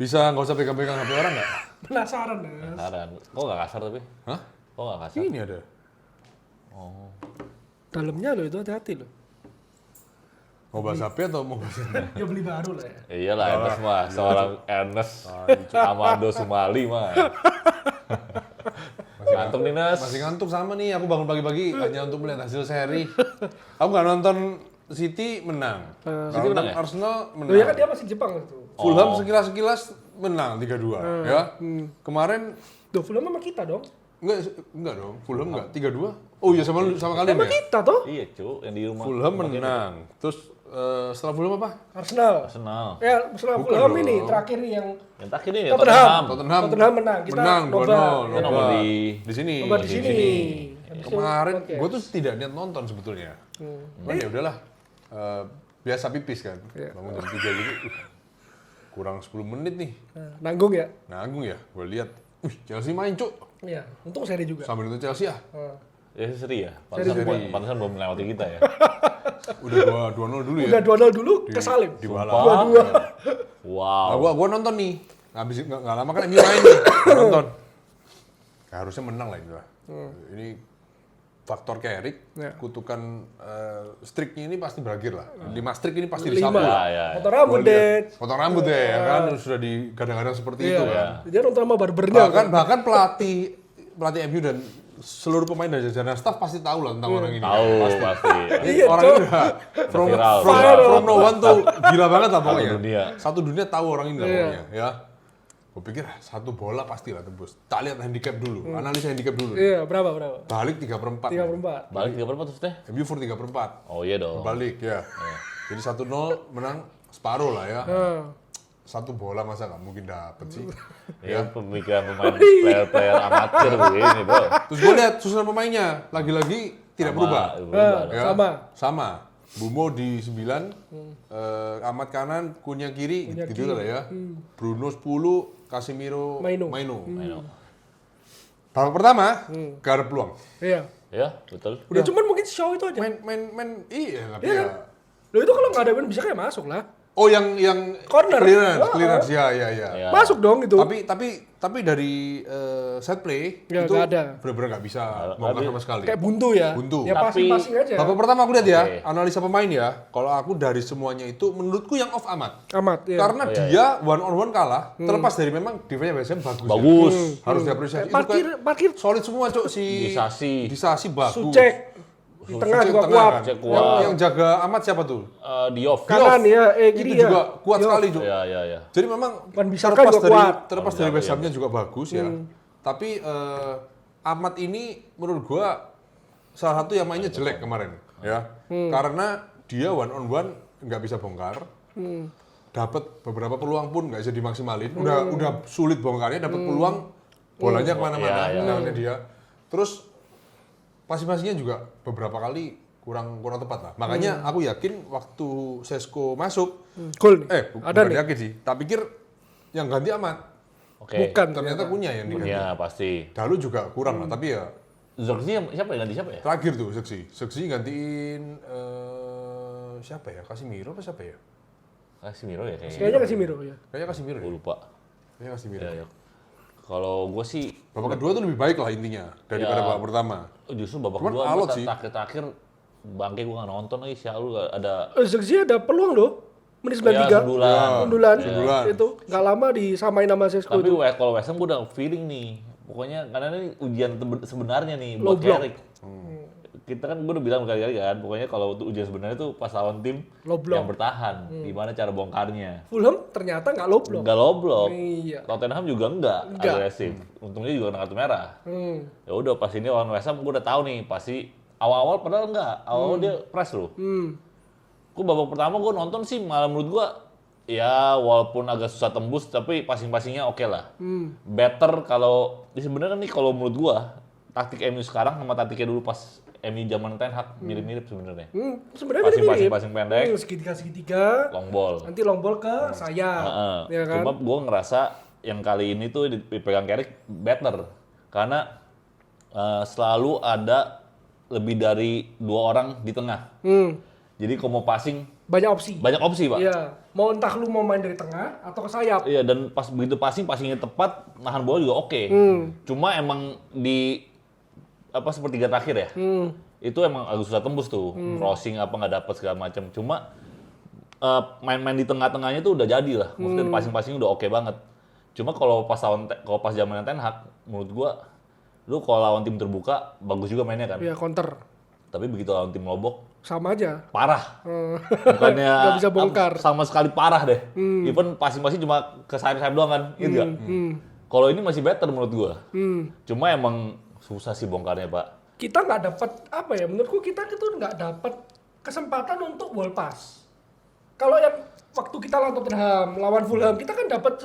Bisa nggak usah pegang-pegang HP orang nggak? Penasaran, Nas. Penasaran. Kok nggak kasar tapi? Hah? Kok nggak kasar? Ini ada. Oh. Dalamnya loh itu hati-hati loh. Mau bahas HP atau mau bahas Ya beli baru lah ya. Iyalah Ernest mah, seorang Ernest Amando Sumali mah. Ngantuk nih Nas. Masih ngantuk sama nih, aku bangun pagi-pagi hanya untuk melihat hasil seri. Aku nggak nonton City menang. City Nonton menang ya? Arsenal Loh ya kan menang. dia masih Jepang itu. Fulham sekilas-sekilas menang 3-2 ya. Kemarin Duh, Fulham sama kita dong. enggak dong, Fulham enggak 3-2. Oh iya sama kalian Sama ya. kita toh. Iya cu, yang di rumah. Fulham menang. Terus setelah Fulham apa? Arsenal. Arsenal. Ya, setelah Bukan Fulham dong. ini terakhir nih yang Yang terakhir nih ya Tottenham. Tottenham menang. Kita menang 2-0. nobar. Kita nobar Di sini. Nobar di sini. Habis itu Kemarin podcast. gue tuh tidak niat nonton sebetulnya. Cuman ya udahlah. Biasa pipis kan. Iya. Bangun jam 3 gitu. Kurang 10 menit nih. Nanggung ya? Nanggung ya. Gue lihat, wih Chelsea main cuk. Iya, untung seri juga. Sambil nonton Chelsea ah. Ya seri ya. Seri. Pantesan belum melewati kita ya. Udah 2-0 dulu ya. Udah 2-0 dulu ke Salim. Di balap. Dua-dua. Wow. Nah, gua nonton nih. Habis nggak lama kan MU main nih. Gua nonton. Ya, harusnya menang lah ini lah. Ini faktor Carrick, Ya. kutukan streaknya ini pasti berakhir lah. 5 streak ini pasti 5. disapu lah. Ya. Potong rambut Gua lihat, deh. potong rambut deh, ya kan sudah digadang-gadang seperti itu kan. Dia nonton sama barbernya. Bahkan pelatih MU dan seluruh pemain dan jajaran staff pasti tahu lah tentang orang ini. Tahu pasti. Iya, Orang Cok. ini udah from, Viral. from, Viral. from no one tuh gila banget lah pokoknya. dunia. Satu dunia tahu orang ini lah Iya. pokoknya ya. Gue pikir satu bola pasti lah tembus. Tak lihat handicap dulu, analisa handicap dulu. Iya, berapa? Balik 3/4. 3/4. Balik 3 berapa maksudnya? MU for 3/4. Oh iya dong. Balik ya. Jadi 1-0 menang separuh lah ya. Satu bola masa nggak mungkin dapet sih. Ya pemikiran pemain player-player amatir begini bro. Terus gue lihat susunan pemainnya lagi-lagi tidak berubah. Ya, sama. Bumo di 9, Ahmad kanan, Cunha kiri, gitu lah ya. Bruno 10, Casemiro, Maino. Babak pertama, gak ada peluang. Iya. Ya betul. Ya cuman mungkin show itu aja. Main, iya tapi Iya ya. kan? Loh itu kalau nggak ada win bisa kayak masuk lah. Oh yang Corner. clearance, ya. Ya. Masuk dong itu. Tapi dari set play Ya, itu nggak ada. benar-benar nggak bisa bongkar sama sekali. Kayak buntu ya. Buntu. Ya Tapi- passing aja. Babak pertama aku lihat ya, Oke. analisa pemain ya. Kalau aku dari semuanya itu, menurutku yang off Amat. Amat ya. Karena dia one on one kalah, terlepas dari memang defense-nya West Ham bagus. Bagus. Ya. Harus diapresiasi. Itu Parkir solid semua, Cok. Disasi bagus. Sucek. Di tengah juga kuat. Kan. Sucek kuat. Yang jaga Amat siapa tuh? Diouf. Kanan ya, kiri Itu ya. juga kuat Yo. sekali, Cok. Ya. Jadi memang Wan Bissaka juga kuat. terlepas dari West Ham-nya juga bagus ya. Tapi Ahmad ini menurut gua salah satu yang mainnya jelek kemarin ya. Karena dia one on one nggak bisa bongkar. Dapat beberapa peluang pun nggak bisa dimaksimalin. Udah sulit bongkarnya, dapat peluang bolanya kemana-mana. Tendangannya dia. Terus passing-passingnya juga beberapa kali kurang tepat lah. Makanya aku yakin waktu Sesko masuk, Gol nih. bukan Ada nih. yakin sih. Tak pikir yang ganti Amat. Oke. Bukan Ternyata punya yang diganti. Ya pasti. Dalu juga kurang lah, tapi ya Zirkzee siapa ya ganti siapa ya? terakhir tuh Seksi gantiin siapa ya? Casemiro apa siapa ya? Casemiro ya kayaknya. Kayaknya Casemiro ya. Kayaknya Casemiro Gue ya? lupa. Kayaknya Casemiro. Ya. Kalau gue sih Babak kedua tuh lebih baik lah intinya daripada Ya. babak pertama. justru babak Cuman kedua alot gua sih. terakhir bangke gue nggak nonton lagi sih lu ada Zirkzee ada peluang loh. Menit 93. Ya, sundulan. Sundulan. Sundulan. Itu nggak lama disamain sama Sesko tapi itu. kalau West Ham gue udah feeling nih pokoknya karena ini ujian sebenarnya nih Low buat block. Carrick. Kita kan gue udah bilang berkali-kali kan pokoknya kalau untuk ujian sebenarnya tuh pas lawan tim Low block. yang bertahan gimana cara bongkarnya Fulham ternyata nggak low block. nggak low block Iya. Tottenham juga enggak agresif untungnya juga kena kartu merah ya udah pas ini lawan West Ham gue udah tahu nih pasti awal-awal padahal enggak awal dia press loh gue babak pertama gue nonton sih malah menurut gue ya walaupun agak susah tembus tapi passing-passingnya oke lah better kalau sebenarnya nih kalau menurut gue taktik MU sekarang sama taktiknya dulu pas MU zaman Ten Hag mirip-mirip sebenarnya Sebenarnya mirip. passing pendek Segitiga. long ball. Nanti long ball ke sayap. Ya kan? Cuma gue ngerasa yang kali ini tuh dipegang Carrick better karena selalu ada lebih dari 2 orang di tengah. Jadi kalau mau passing Banyak opsi. banyak opsi pak. Iya. Mau entah lu mau main dari tengah atau ke sayap. Iya, dan pas begitu passingnya tepat, nahan bola juga oke. Cuma emang di sepertiga terakhir ya. Itu emang agak susah tembus tuh. Crossing apa nggak dapet segala macam. Cuma main-main di tengah-tengahnya tuh udah jadi lah. Maksudnya passing udah oke banget. Cuma kalau pas zamannya Ten Hag, menurut gua lu kalau lawan tim terbuka bagus juga mainnya kan. Iya, counter. Tapi begitu lawan tim lobok Sama aja. parah. Bukannya Nggak bisa bongkar. sama sekali parah deh. Even passing cuma ke sayap-sayap doang kan, gitu nggak? Kalau ini masih better menurut gua. Cuma emang susah sih bongkarnya, Pak. Kita nggak dapat menurutku kita itu nggak dapat kesempatan untuk ball pass. Kalau yang waktu kita lawan Tottenham, lawan Fulham, kita kan dapat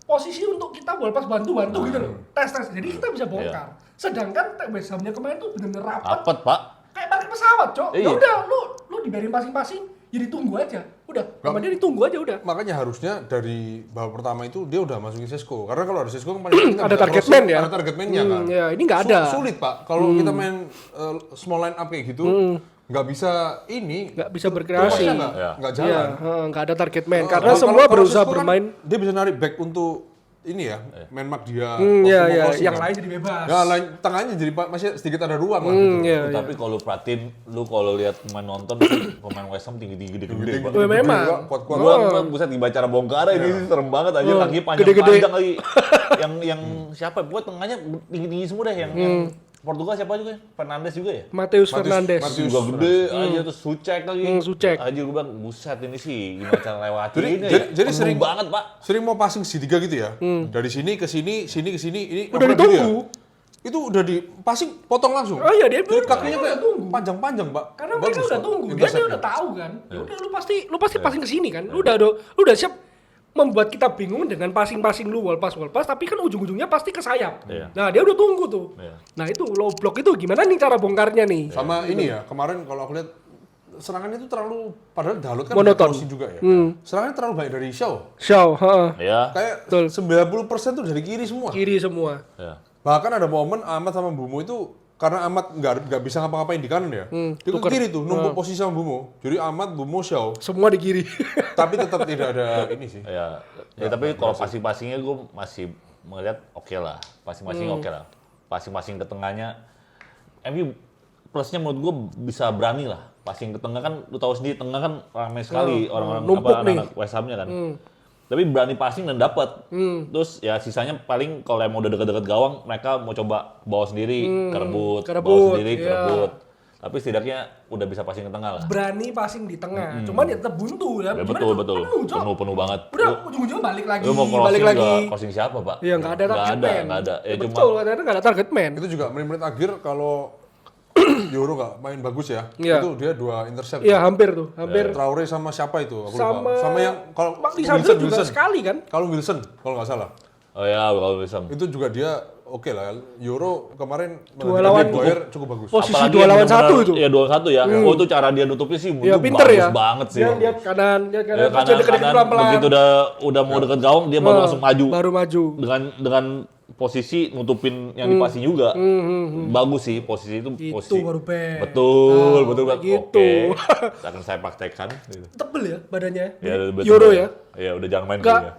posisi untuk kita ball pass bantu-bantu gitu loh. Tes. Jadi kita bisa bongkar. Sedangkan West Ham-nya kemarin tuh benar-benar rapat. Pak. Kayak pakai pesawat, Cok. Iya. Ya udah, lu dibiarin passing-passing, jadi tunggu aja. Udah, sama dia ditunggu aja udah. Makanya harusnya dari babak pertama itu dia udah masukin Sesko. Karena kalau ada Sesko kan paling Ada target man ya? Ada target man-nya kan. Ya, ini nggak ada. Sulit, Pak. Kalau kita main small line up kayak gitu, nggak bisa Nggak bisa berkreasi. Nggak jalan. Iya, nggak ada target man. Karena semua berusaha Sesko kan, bermain. dia bisa narik back untuk ini ya, main mark dia. Iya. crossing Yang kan. lain jadi bebas. Ya, lain tengahnya jadi masih sedikit ada ruang lah gitu. Iya. Tapi kalau perhatiin, lu kalau lihat pemain nonton pemain West Ham tinggi-tinggi gede-gede. Pak. Memang. Kuat-kuat. Gua buset gimana cara bongkar ini sih serem banget aja, kakinya Gede-gede. panjang-panjang lagi. yang siapa? Gua tengahnya tinggi-tinggi semua deh yang Portugal siapa juga? Fernandes juga ya? Mateus Fernandes. Matius. Juga gede aja terus Sucek lagi. Sucek. Aja gua bilang buset ini sih gimana cara lewatin Jadi sering banget, Pak. Sering mau passing segitiga gitu ya. Dari sini ke sini, sini ke sini, ini Udah overlap ditunggu. gitu ya. Itu udah di passing potong langsung. Oh iya, dia Jadi kakinya udah kayak tunggu. panjang-panjang, Pak. Karena mereka Bagus, udah Pak, tunggu, dia interceptnya. udah tahu kan. Ya udah lu pasti passing ke sini kan. Lu udah siap membuat kita bingung dengan passing lu wall pass, tapi kan ujung-ujungnya pasti ke sayap. Iya. Nah, dia udah tunggu tuh. Iya. Nah, itu low block itu gimana nih cara bongkarnya nih? Sama ini ya, kemarin kalau aku lihat serangannya itu terlalu, padahal Dalot kan Monoton. crossing juga ya. Serangannya terlalu banyak dari Shaw. Shaw, Ya. Kayak Betul. 90% tuh dari kiri semua. kiri semua. Ya. Bahkan ada momen Ahmad sama Bumo itu karena Ahmad nggak bisa ngapa-ngapain di kanan ya. Dia ke tuker. kiri tuh, numpuk posisi sama Bumo. Jadi Ahmad, Bumo, Shaw. Semua di kiri. Tapi tetap tidak ada ini sih. Ya, tapi kalau passing-passingnya gue masih melihat oke lah. Passing-passingnya oke lah. Passing-passing ke tengahnya, MU plusnya menurut gue bisa berani lah. Passing ke tengah kan, lu tahu sendiri tengah kan ramai sekali orang-orang numpuk nih. anak West Ham-nya kan. Tapi berani passing dan dapat. Terus ya sisanya paling kalau yang mau udah deket-deket gawang, mereka mau coba bawa sendiri, kerebut, bawa sendiri, iya. kerebut. Tapi setidaknya udah bisa passing ke tengah lah. Berani passing di tengah. Cuman ya tetap buntu ya. Ya, Gimana betul, tuh? betul. Penuh, Cok. Penuh banget. Udah ujung-ujungnya balik lagi, Lu mau balik crossing lagi. juga, crossing siapa, Pak? Iya, nggak ada target man. Nggak ada. Ya, Betul, katanya nggak ada target man. Itu juga menit-menit akhir kalau Euro nggak main bagus ya, Iya. itu dia 2 intercept. Iya, hampir tuh. Hampir. Traore sama siapa itu? Aku Sama- lupa. Sama yang kalau Bang Lisandro juga sekali kan? Kalau Wilson, kalau nggak salah. Oh ya, kalau bisa. Itu juga dia oke lah. Euro kemarin Dua menggantikan lawan Maguire cukup bagus. Posisi Apalagi 2 yang lawan benar-benar- 1 itu. Iya, 2-1 ya. Oh, itu cara dia nutupnya sih Iya, itu pinter bagus ya. banget sih. Dia lihat kanan, Ya, terus dia deket-deket pelan-pelan. begitu udah mau deket gawang, dia baru langsung maju. Baru maju. Dengan posisi nutupin yang dipasing juga. Bagus sih posisi itu. Itu Posisi. baru best. Betul, Nah, betul. kayak gitu. Oke. Akan saya praktekkan. Gitu. Tebel ya badannya. Ya, lebih Euro tebal. ya. Iya, udah jangan main Enggak. kali ya.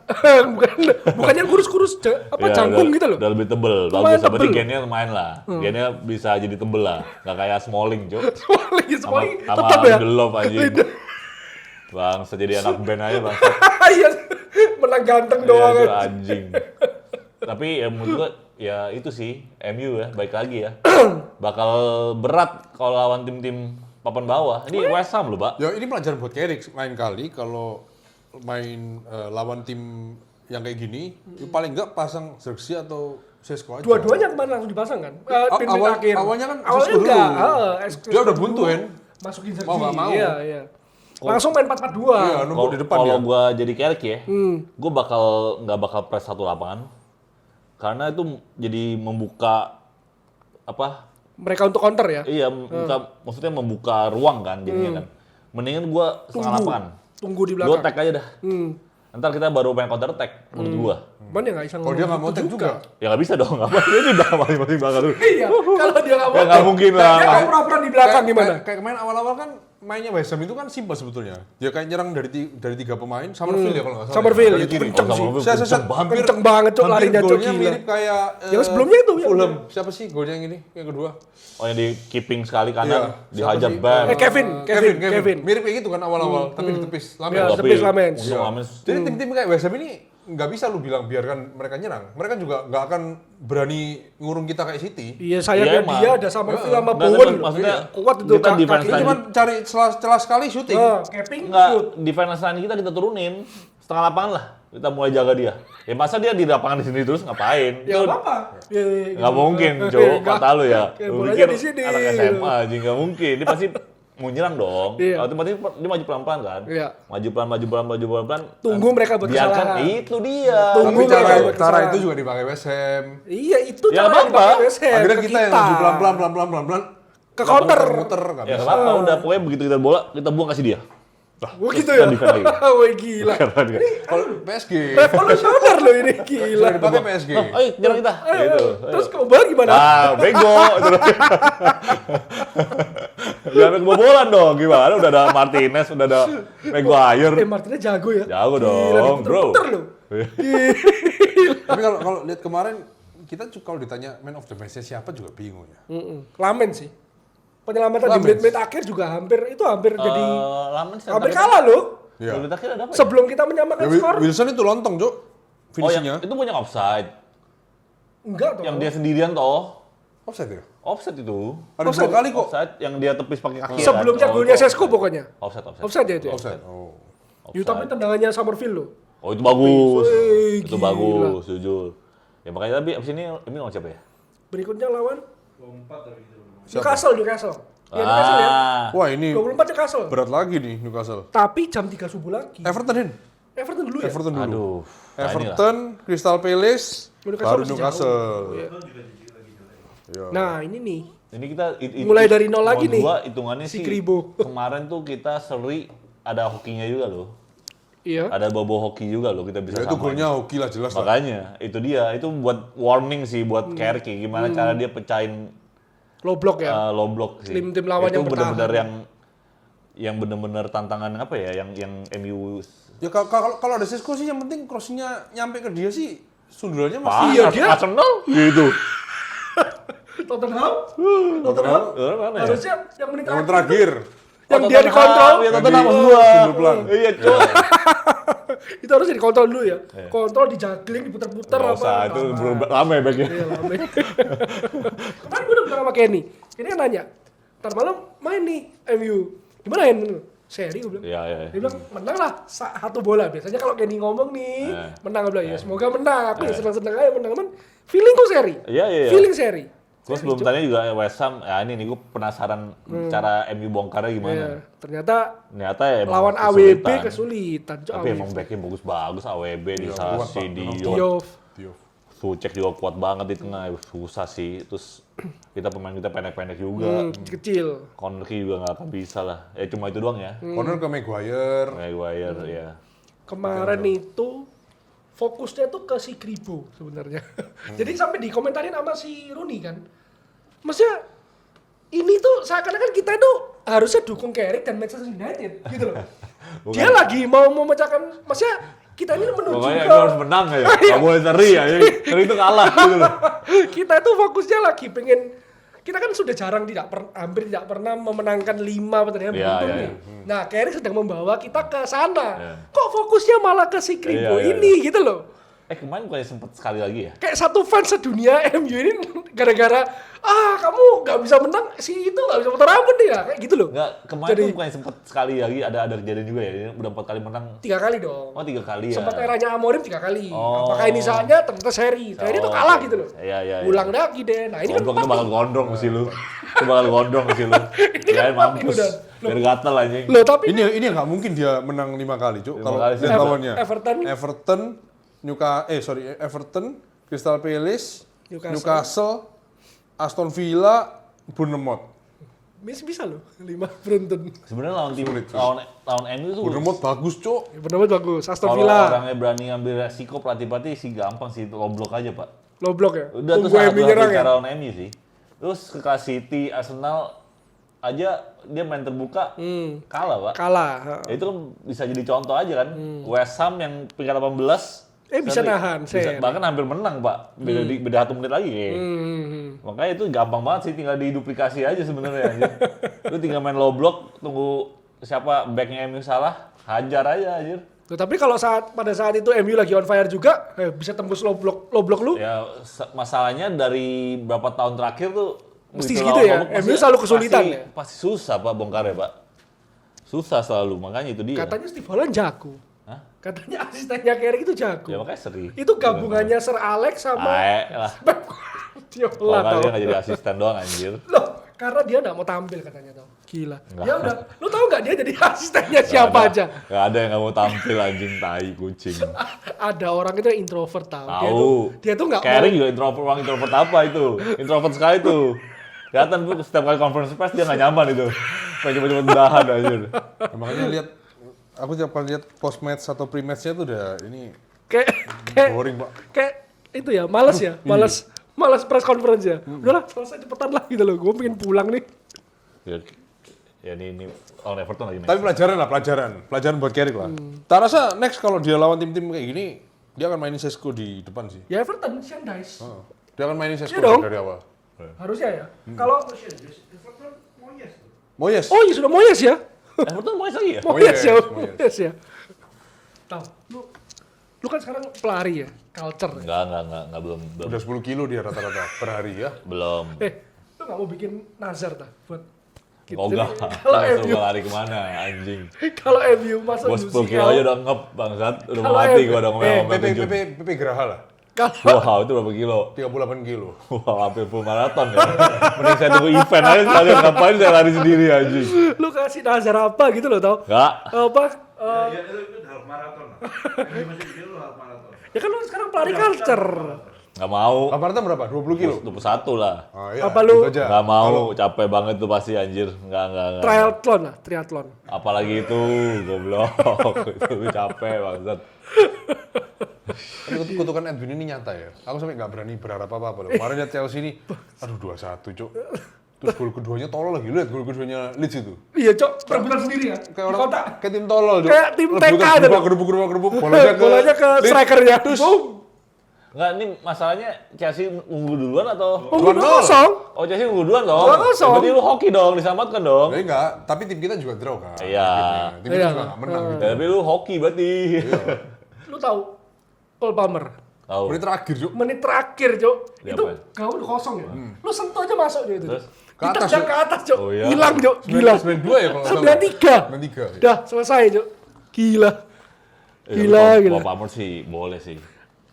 bukan yang kurus-kurus, Ya, jangkung udah- gitu loh. Udah lebih tebel, Lumayan bagus. Berarti tebel. gennya lumayan lah. Gennya bisa jadi tebel lah. Nggak kayak Smalling, Jo. Lagi Sama tetap ya. Lindelof anjing. Bang, jadi anak band aja bang. Iya, menang ganteng doang. Iya, kan. anjing. Tapi ya menurut gua ya itu sih MU ya, baik lagi ya. Bakal berat kalau lawan tim-tim papan bawah. Ini West Ham loh, Pak. Ya ini pelajaran buat Carrick lain kali kalau main lawan tim yang kayak gini, paling enggak pasang Xerxes atau Sesko aja. Dua-duanya kemarin langsung dipasang kan? Awalnya kan awalnya Sesko dulu. enggak. Dia udah buntu kan. Masukin Sergi. Mau nggak mau. Iya. Langsung main 4-4-2. Iya, numpuk di depan Kalau ya. gua jadi Carrick ya, gua nggak bakal press satu lapangan. Karena itu jadi membuka apa? Mereka untuk counter ya. Iya, maksudnya membuka ruang kan jadinya kan. Mendingan gua setengah lapangan. Tunggu di Lu belakang. attack aja dah. Ntar kita baru main counter attack menurut gua. Cuman ya nggak bisa Kalau dia nggak mau tag juga. Ya nggak bisa dong, nggak apa dia di belakang masing-masing belakang dulu. Iya, kalau dia nggak mau. Ya nggak mungkin lah. Dia nggak pura-pura di belakang gimana? Kayak kemarin awal-awal kan mainnya West Ham itu kan simpel sebetulnya. Dia kayak nyerang dari 3 pemain, Summerville ya kalau nggak salah. Summerville Dari itu kiri. kenceng sih. Hampir Kenceng banget cok larinya cok golnya gila. mirip kayak Yang sebelumnya itu, yang Fulham. Siapa sih golnya yang ini? Yang kedua. Oh yang di keeping sekali Iya. kanan, dihajar Siapa sih? bam. Kevin. Mirip kayak gitu kan awal-awal, tapi ditepis Ya, Lamens. tepis Lamens. Untung Lamens. Jadi tim-tim kayak West Ham ini nggak bisa lu bilang biarkan mereka nyerang. Mereka juga nggak akan berani ngurung kita kayak City. Iya sayangnya Iya, dia emang. ada Summerville sama Nggak, Bowen. maksudnya Kuat itu kita defense Kita line. cuma cari celah sekali syuting. Capping Enggak, shoot. defense line kita turunin setengah lapangan lah. Kita mulai jaga dia. Ya masa dia di lapangan di sini terus ngapain? Ya Itu apa-apa. Ya, nggak mungkin, Iya, Cok. nggak. Kata lu ya. Kayak Lu bolanya pikir di sini, anak gitu. SMA aja nggak mungkin. Dia pasti mau nyerang dong. Iya. Otomatis dia maju pelan-pelan kan. Iya. Maju pelan-pelan. Tunggu mereka buat Biarkan kesalahan. itu dia. Tunggu Tapi cara mereka buat cara kesalahan. itu juga dipakai West Ham. Iya itu Ya, cara yang apa-apa. dipakai West Ham, Akhirnya ke kita yang maju pelan-pelan Ke counter. muter nggak Ya bisa. kenapa udah pokoknya begitu kita bola kita buang kasih dia. Wah gitu Kita ya. defend lagi. Wah gila. Keren kan? Kalau PSG Revolusioner loh ini gila. sudah dipakai PSG. Ayo nyerang kita. Gitu. Terus kebal gimana? Ah, bego. Jangan kebobolan dong, gimana? Udah ada Martinez, udah ada Maguire. Martinez jago ya. Jago Gila, dong, bro. diputer-puter loh. Tapi kalau lihat kemarin kita kalau ditanya man of the match siapa juga bingung ya. Lamen sih. Penyelamatan di Lamens. menit-menit akhir juga hampir jadi Lama nih. hampir kalah loh. Iya. Menit akhir ada apa? Ya? Sebelum kita menyamakan Ya, skor. Wilson itu lontong, Cuk. Oh, Finishingnya. itu punya offside. Enggak toh. Yang dia sendirian toh. Offside ya? Offside itu. Ada Offside. 2 kali kok. Offside yang dia tepis pakai kaki. Sebelumnya kan? golnya itu Sesko pokoknya. Offside. Offside ya itu. ya? Offside. Oh. Yu, tapi tendangannya Summerville loh. Oh, itu bagus. Wih, Itu gila. bagus, jujur. Ya makanya tapi abis ini lawan siapa ya? Berikutnya lawan Siapa? Newcastle. Ya Newcastle ya. Wah, ini 24 Newcastle. berat lagi nih Newcastle. Tapi jam 3 subuh lagi. Everton, Hin. Everton dulu ya. Everton dulu. Aduh. Nah, Everton, Crystal Palace, Newcastle baru masih Newcastle. Iya. Iya. Nah, ini nih. Ini kita Mulai dari nol lagi nih. Hitungannya Si sih. Kribo. Kemarin tuh kita seri ada hokinya juga loh. Iya. Ada bobo hoki juga loh kita bisa Ya, itu samain. golnya hoki lah jelas lah. Makanya itu dia, itu buat warning sih buat Kerky gimana cara dia pecahin Low block ya. low block sih. Tim-tim lawan itu yang benar-benar bertahan. yang benar-benar tantangan apa ya yang MU Ya kalau ada Sesko sih yang penting crossingnya nyampe ke dia sih sundulannya masih. Iya, dia- Arsenal gitu. Tottenham. Tottenham. Mana ya? Harusnya yang menit Yang terakhir. terakhir. Yang dia dikontrol. Ya Yang Tottenham di- gua. sundur pelan. Iya, Cok. Itu harusnya dikontrol dulu ya. Kontrol dijuggling, diputer-puter Nggak apa. usah, itu rame backnya. Iya, lama. Kemarin gue udah bilang sama Kenny. Kenny kan nanya, ntar malam main nih MU. Gimana ya? Seri gue bilang. Iya. Dia bilang, menang lah satu bola. Biasanya kalau Kenny ngomong nih, menang. Gue bilang, ya semoga menang. Aku ya senang-senang aja menang. Cuman feeling gue seri. Iya. Feeling seri. Gue sebelum tanya juga West Ham, ya ini nih gue penasaran cara MU bongkarnya gimana. Iya. Ternyata Ternyata ya emang lawan AWB kesulitan. kesulitan. Tapi emang backnya bagus-bagus, AWB, Disasi, Dion, Diouf. Diouf. Sucek juga kuat banget di tengah, susah sih. Terus pemain kita pendek-pendek juga, Kecil. Conry juga nggak akan bisa lah. Ya cuma itu doang ya. Corner ke Maguire. Maguire ya. Kemarin itu fokusnya tuh ke si Kribo sebenarnya. Jadi sampai dikomentarin sama si Rooney kan. Maksudnya ini tuh seakan-akan kita tuh harusnya dukung Carrick dan Manchester United gitu loh. Dia lagi mau memecahkan, maksudnya kita ini menuju Pokoknya ke MU harus menang ya. Nggak boleh seri ya. Seri itu kalah gitu loh. kita itu fokusnya lagi pengen, kita kan sudah jarang hampir tidak pernah memenangkan 5 pertandingan Iya, beruntun iya, nih. Nah, Carrick sedang membawa kita ke sana. Iya. Kok fokusnya malah ke si Kribo Iya, iya, ini gitu loh. Kemarin bukannya sempet sekali lagi ya? Kayak satu fans sedunia MU ini gara-gara kamu nggak bisa menang, si itu nggak bisa putar rambut nih ya, kayak gitu loh. Enggak, kemarin Jadi- tuh bukannya sempet sekali lagi ada kejadian juga ya. Ini udah 4 kali menang. 3 kali dong. Oh 3 kali ya. Sempat eranya Amorim 3 kali. Oh. Apakah ini saatnya ternyata seri. Seri itu kalah gitu loh. Iya. Ulang lagi deh. Nah ini kan Goblok itu bakal gondrong mesti lu. Itu bakal gondrong mesti lu. Ya mampus. udah. Biar gatel anjing. Loh tapi Ini nggak mungkin dia menang 5 kali, Cuk. 5 Kalau kali sih. lihat lawannya. Everton, Everton, Crystal Palace, Newcastle. Newcastle, Aston Villa, Bournemouth. bisa loh 5 beruntun. Sebenarnya lawan tim Sulit. lawan MU tuh Bournemouth bagus, Cuk. Benar-benar bagus. Aston kalau Villa, orangnya berani ngambil resiko pelatih-pelatih sih gampang sih low block aja, Pak. low block ya. Udah tuh Tunggu satu MU nyerang ya. cara lawan MU sih. Terus ke City, Arsenal aja dia main terbuka kalah, Pak. Kalah. Ya, itu kan bisa jadi contoh aja kan. West Ham yang peringkat 18 bisa nahan, bahkan hampir menang, Pak. Beda 1 menit lagi kayak. Makanya itu gampang banget sih, tinggal diduplikasi aja sebenarnya anjir. Lu tinggal main low block, tunggu siapa backnya MU salah, hajar aja anjir. Tuh, tapi kalau pada saat itu MU lagi on fire juga, bisa tembus low block lu. Ya masalahnya dari berapa tahun terakhir tuh Mesti begitu segitu lawan ya? low block MU selalu kesulitan ya? Pasti susah, Pak, bongkarnya, Pak. Susah selalu, makanya itu dia. Katanya Steve Holland jago. Hah? Katanya asistennya Carrick itu jago. Ya makanya seri. Itu gabungannya Sir Alex sama lah. Pep Guardiola. Kalau tau. dia nggak jadi asisten doang anjir. Loh, karena dia nggak mau tampil katanya tau. Gila. Nggak. Ya udah, lu tahu nggak dia jadi asistennya siapa aja? Gak ada yang nggak mau tampil anjing, tai kucing. Ada orang itu yang introvert tau. Tahu. Dia tuh nggak mau. Carrick juga introvert, orang introvert apa itu? Introvert sekali tuh. Kelihatan tuh setiap kali conference press dia nggak nyaman itu. Pengen coba-coba dahan anjir. Ya, makanya lihat, aku tiap kali lihat post match atau pre matchnya tuh udah ini Kayak boring, Pak. kayak itu ya, males ya, malas press conference ya. Udahlah, selesai cepetan lah gitu loh. Gue pengen pulang nih. Ya ini lawan Everton lagi. Tapi pelajaran buat Carrick lah. Tak rasa next kalau dia lawan tim-tim kayak gini, dia akan mainin Sesko di depan sih. Ya Everton, Sean Dice. Dia akan mainin Sesko Iya dong. dari awal. Harusnya ya. Kalau Moyes. oh iya sudah Moyes ya. Everton mau lagi ya? Moyes ya. Moyes. Moyes ya. Tahu. Lu kan sekarang pelari ya, culture. Enggak, belum. Udah 10 kilo dia rata-rata per hari ya. Belum. Lu nggak mau bikin nazar tak buat gitu. Oh enggak. Kalau Langsung MU, lari kemana anjing. kalau MU masuk Gua 10 kilo aja udah ngep bangsat, udah mau Kalau mati MU gua udah ngomong PP Geraha lah. Kalau Wow, itu berapa kilo? 38 kilo. Wah, hampir full maraton ya. Mending saya tunggu event aja sekalian, ngapain saya lari sendiri anjing. lu kasih nazar apa gitu loh tau? Enggak. Apa? Ya itu half marathon lah. Ini masih kecil lu half marathon. Ya kan lu sekarang pelari culture. Enggak mau. Aparata berapa? 20 kilo? 21 lah. Ah, iya, Apa lu- itu aja. Enggak mau, capek banget tuh pasti anjir. Enggak. Triathlon. Apalagi itu, goblok. Itu capek banget. Tapi kutukan Edwin ini nyata ya. Aku sampai nggak berani berharap apa-apa loh. Kemarin lihat Chelsea ini, aduh 2-1, Cuk. Terus gol keduanya tolol lagi. Lihat gol keduanya Leeds itu. Iya, Cok, perebutan sendiri ya. Kayak Di orang, kotak. kayak tim tolol, Cuk. Kayak tim TK Rebutan, ada loh. gerubuk. Bolanya ke Leeds. strikernya. Boom. Enggak, ini masalahnya Chelsea unggul duluan atau? Unggul 2-0. 2-0. Oh, Chelsea unggul duluan dong. 2-0. Berarti lu hoki dong, diselamatkan dong. Ya enggak, tapi tim kita juga draw kan. Iya. Tim kita Iya. juga nggak menang gitu. Tapi lu hoki berarti. Lu tahu Cole Palmer? Tahu. Menit terakhir, Cuk. Menit terakhir, Cok. Dia Itu apa? gawang udah kosong ya. Lu sentuh aja masuk dia itu. Terus? Ke atas, Ditendang Cok. ke atas, Cok. Oh, iya. Hilang, Cok. Gila. 92 ya kalau nggak salah. 93. 93. Dah, selesai, Cok. Gila. Gila. Gila. Palmer sih boleh sih.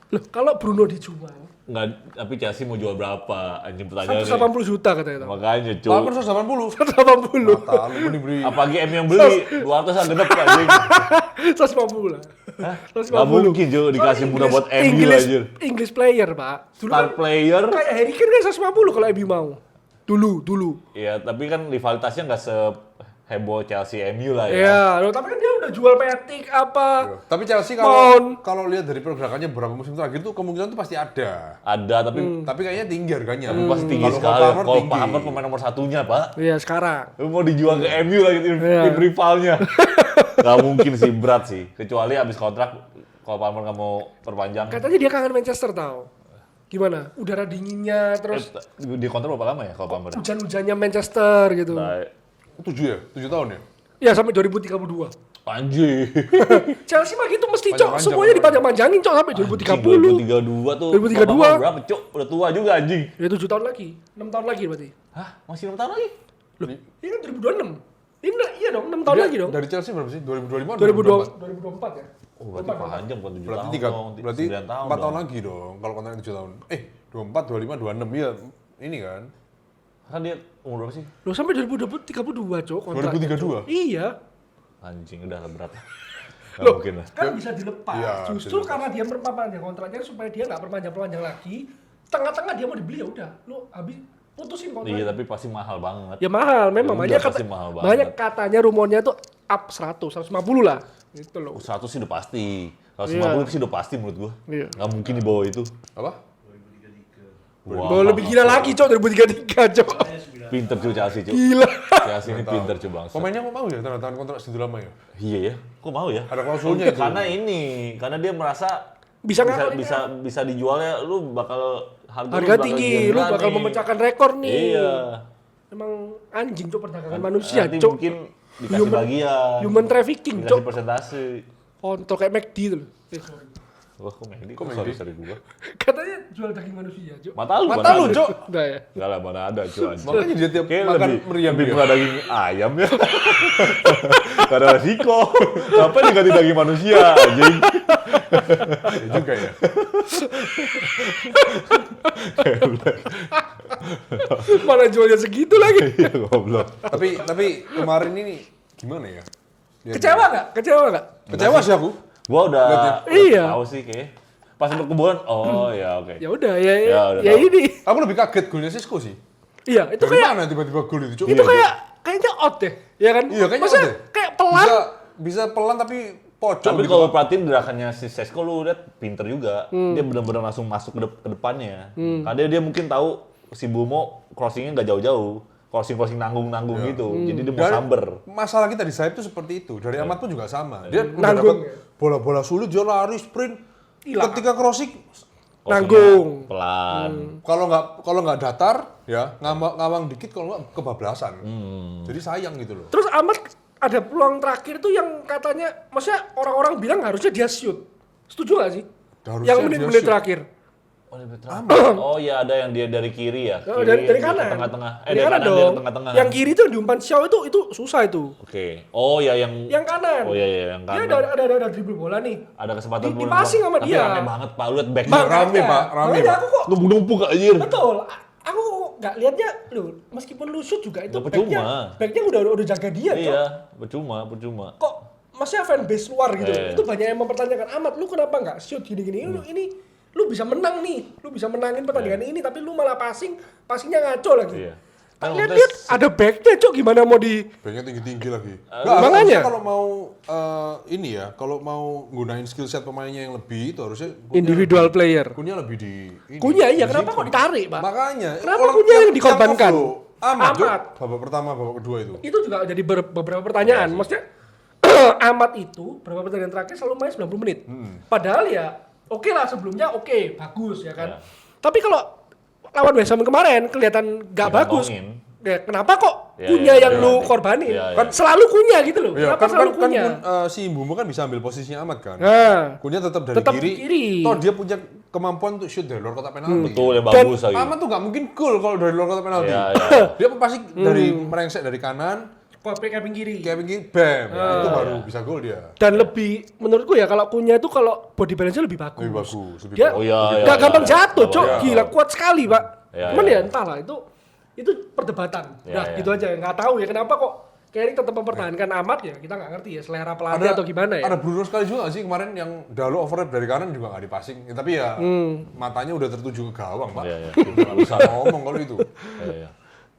Loh, kalau Bruno dijual, Enggak, tapi Chelsea mau jual berapa? Anjing pertanyaannya. 180 juta katanya. Tau. Makanya, Palmer cuy. 180. 180. Mata lu diberi. Apalagi M yang beli 200 an genep anjing. 150 lah. Enggak mungkin, cuy, dikasih murah buat MU anjir. English player, Pak. Dulu Star kan player. kayak Harry Kane kan 150 kalau MU mau. Dulu. Iya, tapi kan rivalitasnya nggak seheboh Chelsea MU lah ya. Iya, loh, tapi kan dia udah jual Matic apa. Tapi Chelsea Mount. kalau lihat dari pergerakannya beberapa musim terakhir tuh kemungkinan tuh pasti ada. Ada, tapi Tapi kayaknya tinggi harganya. pasti tinggi Kalau sekali. Palmer Kalau tinggi. Palmer pemain nomor satunya, Pak. Iya, sekarang. Lu mau dijual ke MU lagi tim, Iya. tim rivalnya. Gak mungkin sih, berat sih. Kecuali abis kontrak, kalau Palmer nggak mau perpanjang. Katanya dia kangen Manchester tau. Gimana? Udara dinginnya, terus Di kontrak berapa lama ya kalau Palmer? hujan-hujannya Manchester gitu. Nah, 7 ya? 7 tahun ya? Ya sampai 2032. anjir. Chelsea mah gitu mesti, Cok. Panjang-panjang, Semuanya dipanjang-panjangin, Cok, sampai 2030. 2032 tuh. 2032. Palmer berapa, Cuk? Udah tua juga anjing. Ya 7 tahun lagi. 6 tahun lagi berarti. Hah? Masih 6 tahun lagi? Loh, ini kan 2026. Ini iya dong, 6 tahun Dia lagi dong. Dari Chelsea berapa sih? 2025 2024 ya. Oh, berarti panjang bukan 7 Berarti tahun. berarti 9 tahun 4 tahun dong. lagi dong kalau kontraknya 7 tahun. 24, 25, 26 ya ini kan. Kan dia umur berapa sih? Loh sampai 2032, Cok, kontraknya, 2032? Cok. Iya. Anjing, udah lah berat. Nggak Loh, mungkin lah. kan bisa dilepas. Iya, Justru bisa karena dia perpanjang kontraknya supaya dia nggak perpanjang lagi. Tengah-tengah dia mau dibeli ya udah, lu habis putusin kontrak. Iya, tapi pasti mahal banget. Ya mahal, memang Ya banyak udah, pasti mahal banget. banyak katanya rumornya tuh up 100, 150 lah. Gitu loh. 100 sih udah pasti. Kalau Iya. 50 sih udah pasti menurut gua. Iya. Nggak mungkin di bawah itu. Apa? Mau lebih gila lagi, Cok, 2033, Cok. Pinter cuy Chelsea cuy. Gila. Chelsea ini pinter cuy bang. Pemainnya kok mau ya tanda tangan kontrak segitu lama ya? Iya ya, kok mau ya? Ada klausulnya itu. Karena dia merasa Bisa bisa dijualnya, lu bakal harga tinggi, lu bakal memecahkan rekor nih. Iya. Emang anjing, Cok, perdagangan manusia, Nanti Cok. mungkin dikasih bagian. Human trafficking, dikasih Cok. persentase. Kontol kayak McD itu loh. Sorry. Wah, kok Mehdi? Kok Sorry, Mehdi? sorry gua. Katanya jual daging manusia, Cok. Mata lu, Cok. Udah ya. Enggak lah, mana ada cuy. anjing. Makanya dia tiap Kayak makan lebih meriam dia. murah daging ayam ya. Gak ada resiko. Ngapain diganti daging manusia, anjing? Ya juga ya. Mana jualnya segitu lagi? Iya, goblok. Tapi kemarin ini gimana ya? Kecewa nggak? Kecewa sih aku. Gua udah Iya. tahu sih kayak. Pas berkebulan, oh ya oke. Ya udah, ya udah tahu. ini. Aku lebih kaget golnya Sisco sih. Iya, itu Dari kayak mana tiba-tiba gol itu, Cuk? itu kayaknya out deh, ya kan? Iya, kayaknya Maksudnya out deh. kayak pelan. Bisa pelan tapi pocong Tapi gitu. kalau perhatiin gerakannya si Sesko lu lihat pinter juga. Dia benar-benar langsung masuk ke depannya. Karena dia mungkin tahu si Bumo crossingnya nggak jauh-jauh. Crossing nanggung-nanggung gitu. Jadi dia mau Dan samber. masalah kita di sayap itu seperti itu. Dari Amat pun juga sama. Dia udah Nanggung, dapat bola-bola sulit, dia lari sprint. Hilang. Ketika crossing, Crossingnya Nanggung. pelan. kalau nggak datar, ya ngawang dikit, kalau nggak kebablasan. Jadi sayang gitu loh. Terus Ahmad ada peluang terakhir itu yang katanya, maksudnya orang-orang bilang harusnya dia shoot. Setuju nggak sih? Harusnya Yang dia menit-menit shoot. terakhir. Oh iya ada yang dia dari kiri ya. Oh, Kiri, dari ke kanan. Tengah-tengah. Dari Dari kanan kanan dia dong. ke tengah-tengah. Yang kiri itu yang diumpan Xiao itu susah itu. Oke. Oh ya Yang kanan. Oh iya yang Dia kanan. ada dribble bola nih. Ada kesempatan Di passing sama Tapi dia. rame banget Pak, lu lihat back. Bang, rame, Pak. Rame, Makanya Pak. aku kok Numpuk-numpuk anjir. betul. Aku nggak lihatnya, lu meskipun lu shoot juga itu Nggak percuma. backnya udah jaga dia, Cok. Iya, percuma. Kok maksudnya fanbase luar gitu. Iya. Itu banyak yang mempertanyakan, Ahmad lu kenapa nggak shoot gini-gini? Lu bisa menang nih. Lu bisa menangin pertandingan ini tapi lu malah passingnya ngaco lagi. Iya. Tak lihat ada backnya, Cok, gimana mau di Banknya tinggi-tinggi lagi. makanya. Harusnya kalau mau kalau mau gunain skill set pemainnya yang lebih itu harusnya individual player. Kunya lebih di ini. Kunya iya, di kenapa situ. kok ditarik, Pak? Makanya. Kenapa Kunya yang dikorbankan? Amat. Amat. Babak pertama, babak kedua itu. Itu juga jadi beberapa pertanyaan. Maksudnya Ahmad itu beberapa pertandingan terakhir selalu main 90 menit. Padahal ya oke lah sebelumnya bagus ya kan. Ya. Tapi kalau lawan West Ham kemarin kelihatan nggak bagus. Ngomongin. Ya, kenapa kok Ya, Kunya ya, yang ya, lu ya. korbanin? Ya, ya. Kan selalu Kunya gitu loh. Iya, Kenapa selalu Kunya? si Mbumo kan bisa ambil posisinya Amat kan. Nah, Kunya tetap dari Tetap kiri. kiri. Toh dia punya kemampuan untuk shoot dari luar kotak penalti. Betul, yang Dan bagus lagi. Amat tuh nggak mungkin gol kalau dari luar kotak penalti. Iya, iya. Dia pasti dari merengsek dari kanan, keping kiri. kayak begini, bam. Itu baru bisa gol dia. Dan lebih menurutku ya kalau Kunya itu kalau body balance-nya lebih bagus. Lebih bagus. Lebih Dia bagus. Oh, iya, iya, nggak iya, gampang iya. jatuh, Iya, Cok. iya. Gila, kuat sekali, Pak. Iya, Cuman iya. ya entahlah itu perdebatan. Iya, Udah iya. gitu aja. Nggak tahu ya kenapa kok Carrick tetap mempertahankan Amat ya. Kita nggak ngerti ya selera pelatih atau gimana ya. Ada Bruno sekali juga nggak sih kemarin yang Dalo overlap dari kanan juga nggak dipasing. Ya, tapi ya matanya udah tertuju ke gawang, Pak. Iya, iya. Nggak bisa ngomong kalau itu. Iya, iya.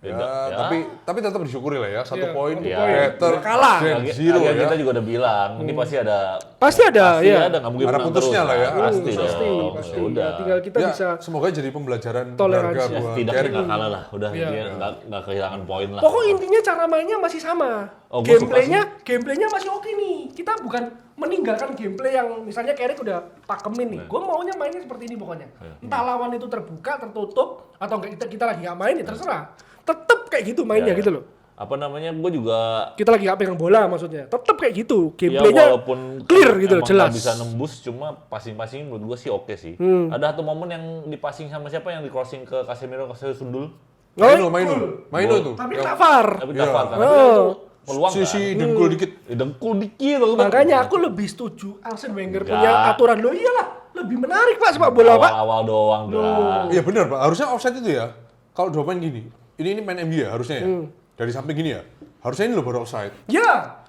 Ya, Ya. tapi tetap disyukuri lah ya. Satu Iya, poin satu poin. better Kalah. than Lagi- zero lagian ya. kita juga udah bilang, ini pasti ada Pasti ada, ya. ada, nggak mungkin Ada menang putusnya terus, lah ya. kan? Pasti, Pasti. dong. Ya udah. Ya, tinggal kita Ya, bisa semoga jadi pembelajaran Toleransi. berharga Ya, buat setidaknya Carrick. nggak kalah lah, udah Iya. dia nggak kehilangan poin lah. pokok intinya cara mainnya masih sama. Oh, gua Gameplaynya masih oke nih. Kita bukan meninggalkan gameplay yang misalnya Carrick udah pakemin nih. Gue maunya mainnya seperti ini pokoknya. Entah lawan itu terbuka, tertutup, atau enggak kita lagi nggak main ya terserah. Tetep kayak gitu mainnya Ya. gitu loh. Apa namanya, gue juga Kita lagi nggak pegang bola maksudnya. Tetep kayak gitu. ya Gameplaynya walaupun clear gitu loh, emang jelas. nggak bisa nembus, cuma passing-passing menurut gue sih oke sih. Ada satu momen yang dipassing sama siapa yang di crossing ke Casemiro sundul. Maino itu. Tapi Yang- kena VAR. Tapi Iya. dapat kan. Oh. Tapi itu peluang kan. Sisi dengkul dikit. Dengkul dikit loh. Makanya aku lebih setuju Arsene Wenger Enggak. punya aturan. Loh iyalah, lebih menarik Pak sepak bola Pak. awal-awal doang, Bra. Iya benar Pak, harusnya offside itu ya. Kalau dua main gini, ini main MU ya harusnya ya. Dari samping gini ya. Harusnya ini loh baru offside. Ya.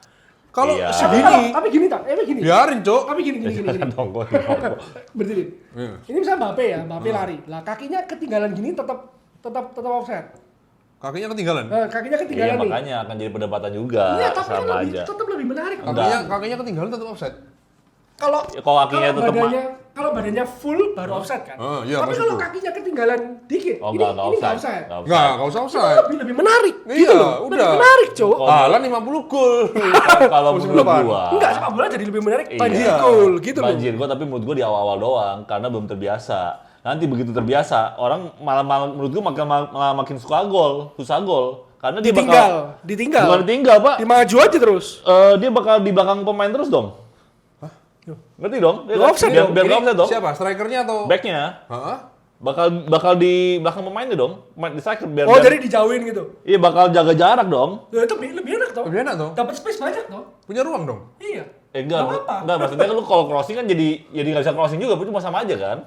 Kalau Iya. segini, Tapi gini tak, gini. biarin Cok. Tapi gini. Dongkol. Berdiri. Iya. Ini misalnya Mbappe ya, Mbappe lari. Lah kakinya ketinggalan gini tetap offset. Kakinya ketinggalan. Kakinya Iya, ketinggalan nih. makanya akan jadi perdebatan juga. Iya, tapi kan sama lebih, aja. tetap lebih menarik. Enggak. Kakinya ketinggalan tetap offside. Kalau Ya, kalau kakinya tetap badannya kalau badannya full baru offside kan. Iya, Tapi maksud kalau gua. kakinya ketinggalan dikit, Oh, ini enggak nggak offside. offside. Nggak usah Itu offside. lebih menarik. Iya, gitu loh. udah. Lebih menarik, Cok. Haaland 50 gol. Kalau Musim menurut depan. gua, Enggak, sepak bola jadi lebih menarik. Iya. Banjir gol gitu loh. banjir gua, tapi menurut gua di awal-awal doang karena belum terbiasa. Nanti begitu terbiasa, orang malah menurut gua malah makin suka gol, susah gol. Karena dia Ditinggal. bukan ditinggal, Pak. Dimaju aja terus. Dia bakal di belakang pemain terus dong. Ngerti dong? Dia Nggak kan- offside biar, dong. biar nggak offside dong. Siapa? Strikernya atau? Backnya Heeh. bakal di belakang pemainnya dong. Pemain di striker biar Oh, biar- jadi dijauhin gitu. iya bakal jaga jarak dong. Ya, itu lebih enak toh. Lebih enak dong. Dapat space banyak toh. Punya ruang dong. Iya. Enggak, Nggak apa-apa. enggak maksudnya kan lu kalau crossing kan jadi nggak bisa crossing juga, cuma sama aja kan?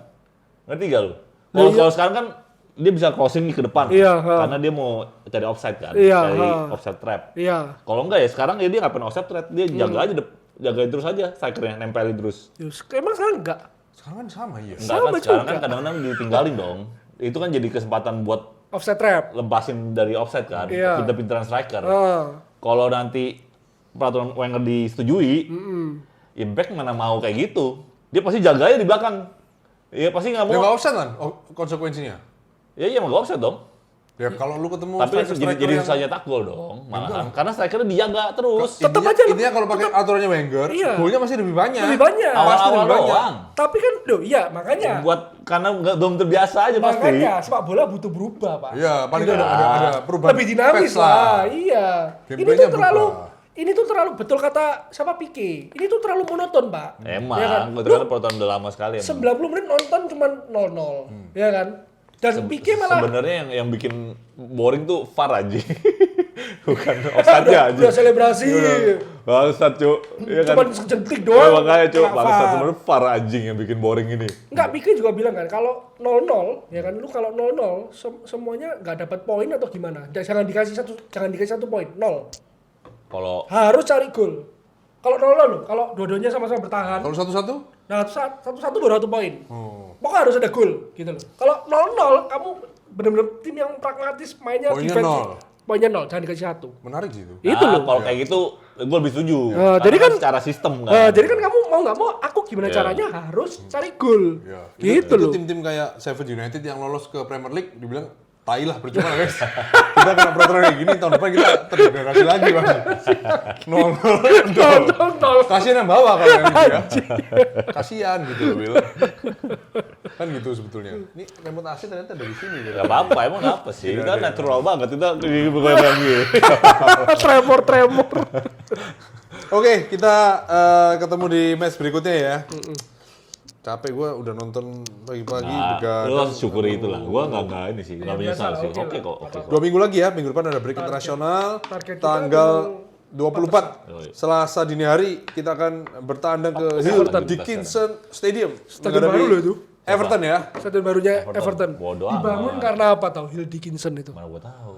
Ngerti gak lu? Kalau sekarang kan dia bisa crossing ke depan, Iya, ha. karena dia mau cari offside kan, Iya, cari ha. offside trap. Iya. Kalau enggak ya sekarang ya dia nggak pernah offside trap, dia jaga aja, jagain terus aja, strikernya nempelin terus. Yus, emang sekarang enggak? Sekarang kan sama ya. Enggak Sama kan sekarang juga. kan kadang-kadang ditinggalin dong. Itu kan jadi kesempatan buat Offset trap. lepasin dari offside kan, Iya. pinter-pinteran striker. Kalau Nanti peraturan Wenger disetujui, ya back mana mau kayak gitu. Dia pasti jaganya di belakang. Iya pasti nggak Ya nggak mau. offside kan konsekuensinya. Ya iya nggak offside dong. Ya kalau lu ketemu Tapi kan striker-striker jadi yang- susah nyetak gol dong. Malahan. Karena strikernya dijaga terus. Tetep Intinya- aja lu- Intinya kalau pakai aturannya Wenger, Iya. golnya masih lebih banyak. Lebih banyak. Pasti Awal-awal lebih banyak. doang. tapi kan, iya makanya. Karena belum terbiasa aja pasti. Makanya sepak bola butuh berubah, Pak. Iya, paling nggak ada perubahan. Lebih dinamis pace lah. Iya. Ini Gameplaynya tuh terlalu berubah. ini tuh terlalu betul kata siapa Pique. Ini tuh terlalu monoton, Pak. Emang, Ya kan? gue ternyata peraturan udah lama sekali. emang. 90 menit nonton cuma 0-0. Ya kan? Dan Pique malah Sebenarnya yang bikin boring tuh VAR aja. Bukan offside-nya aja. udah selebrasi. Bangsat, Cuk. Iya kan? Cuman sejentik Ya, doang. makanya, Cuk. kena Bangsat VAR. sebenarnya VAR anjing yang bikin boring ini. Enggak, Pique juga bilang kan kalau 0-0 ya kan lu kalau 0-0 semuanya nggak dapat poin atau gimana? Jangan dikasih satu poin, 0. Kalau Harus cari gol. Kalau 0-0 loh, kalau dua-duanya sama-sama bertahan, Kalau satu-satu? nah satu-satu baru 1 poin. Oh. Pokoknya harus ada gol gitu loh. Kalau 0-0 kamu benar-benar tim yang pragmatis mainnya Poinnya defense. 0. Poinnya 0, jangan dikasih 1. Menarik sih itu. Itu loh. kalau kayak gitu gue lebih setuju. jadi Karena kan- secara sistem kan. Jadi kan kamu mau nggak mau, aku gimana Iya. caranya harus cari gol. Ya. Gitu itu loh. tim-tim kayak Sheffield United yang lolos ke Premier League dibilang tai lah percuma lah guys. Kita kena peraturan kayak gini tahun depan kita terdegradasi lagi Bang. 0-0. 0-0. Kasihan yang bawa kalau yang gitu ya. Kasihan gitu loh Bil. Kan gitu sebetulnya. Ini remote AC ternyata dari sini. Bil. Gak apa-apa, emang apa sih? Tidak Kita ada. natural banget, kita bukan lagi. Tremor. Oke, kita ketemu di match berikutnya ya. Capek gue udah nonton pagi-pagi Nah, begadang. lu harus syukuri itu lah. Gua nggak ini sih, nggak biasa menyesal lah, sih. oke Oke lah. kok, oke kok. 2 minggu lagi ya, minggu depan ada break internasional. target kita Tanggal memang 24 Yoi. Selasa dini hari kita akan bertandang ke Hill Everton. Dickinson Stadium. Stadion menghadapi baru loh itu. Everton ya. Stadion barunya Everton. Bodoh Dibangun amat. karena apa tau? Hill Dickinson itu. Mana gua tahu.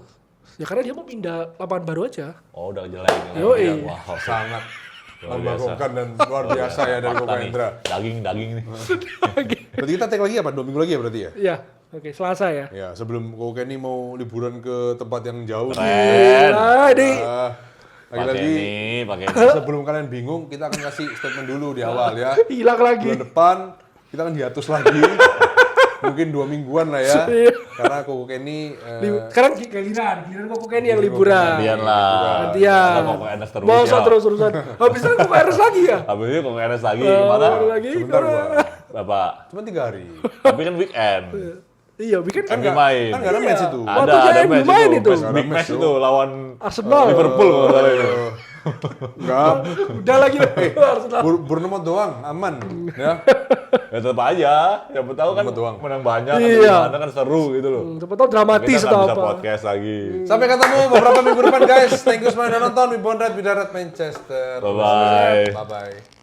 Ya karena dia mau pindah lapangan baru aja. Oh, udah jelek. Yoi. Wow, Sangat Luar biasa. membanggakan dan luar biasa ya dari Fakta Koko nih. Hendra. Daging nih. Berarti kita take lagi apa? 2 minggu lagi ya berarti ya? Iya. Oke, Selasa ya. Ya, sebelum Koko ini mau liburan ke tempat yang jauh. Keren. Nah, ini Ah, Pakai lagi-lagi ini, pakai ini. sebelum kalian bingung, kita akan kasih statement dulu di awal ya. hilang lagi. Bulan depan kita akan hiatus lagi. Mungkin 2 mingguan lah ya. Iya. Karena Koko Kenny Sekarang giliran kok ini yang liburan. Gantian lah. Gantian. Kita kok Enes terus Masa ya. terus-terusan. Habis itu kok Enes lagi ya? Habis itu kok Enes lagi gimana? Lagi. sebentar gua. Bapak. Cuma 3 hari. Tapi kan weekend. Iya, bikin Kan Lagi nggak main. kan nggak ada Iya. match itu. Waktu Ada dia match main itu. Big Ada match match itu lawan Arsenal. Liverpool kalau nggak salah itu. Enggak. Udah lagi Arsenal. Bournemouth doang, aman. Ya. Ya tetap aja. Siapa tahu kan Cuma doang. menang banyak, Iya. kan kan seru gitu loh. Siapa tahu dramatis Kita atau nggak bisa apa. podcast lagi. Sampai ketemu beberapa minggu depan guys. Thank you semua yang udah nonton. We Bond Red, We Darat Manchester. Bye-bye. Bye-bye.